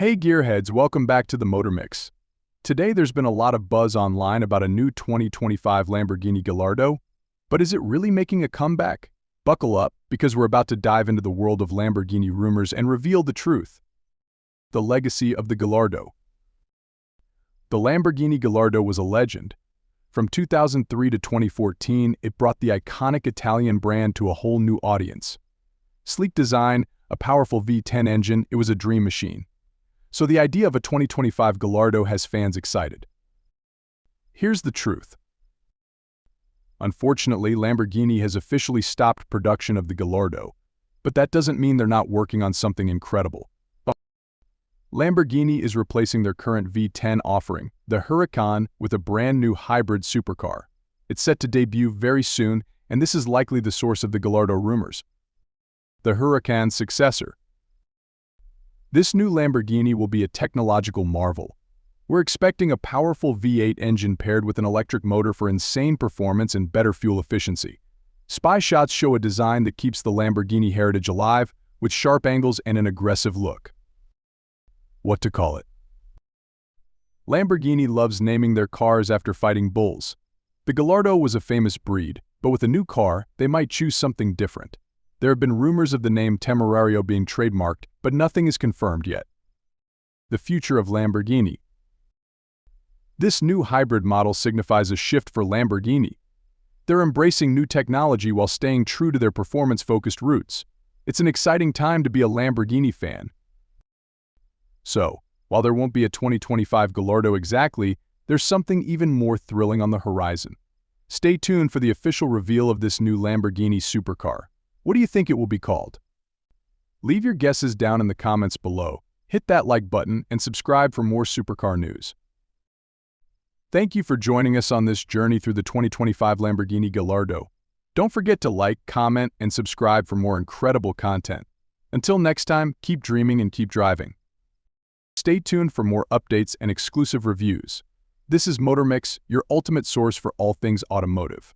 Hey gearheads, welcome back to the Motormix. Today there's been a lot of buzz online about a new 2025 Lamborghini Gallardo, but is it really making a comeback? Buckle up, because we're about to dive into the world of Lamborghini rumors and reveal the truth. The legacy of the Gallardo. The Lamborghini Gallardo was a legend. From 2003 to 2014, it brought the iconic Italian brand to a whole new audience. Sleek design, a powerful V10 engine, it was a dream machine. So the idea of a 2025 Gallardo has fans excited. Here's the truth. Unfortunately, Lamborghini has officially stopped production of the Gallardo, but that doesn't mean they're not working on something incredible. Lamborghini is replacing their current V10 offering, the Huracan, with a brand new hybrid supercar. It's set to debut very soon, and this is likely the source of the Gallardo rumors. The Huracan Successor. This new Lamborghini will be a technological marvel. We're expecting a powerful V8 engine paired with an electric motor for insane performance and better fuel efficiency. Spy shots show a design that keeps the Lamborghini heritage alive, with sharp angles and an aggressive look. What to call it? Lamborghini loves naming their cars after fighting bulls. The Gallardo was a famous breed, but with a new car, they might choose something different. There have been rumors of the name Temerario being trademarked, but nothing is confirmed yet. The future of Lamborghini. This new hybrid model signifies a shift for Lamborghini. They're embracing new technology while staying true to their performance-focused roots. It's an exciting time to be a Lamborghini fan. So, while there won't be a 2025 Gallardo exactly, there's something even more thrilling on the horizon. Stay tuned for the official reveal of this new Lamborghini supercar. What do you think it will be called? Leave your guesses down in the comments below, hit that like button, and subscribe for more supercar news. Thank you for joining us on this journey through the 2025 Lamborghini Gallardo. Don't forget to like, comment, and subscribe for more incredible content. Until next time, keep dreaming and keep driving. Stay tuned for more updates and exclusive reviews. This is Motormix, your ultimate source for all things automotive.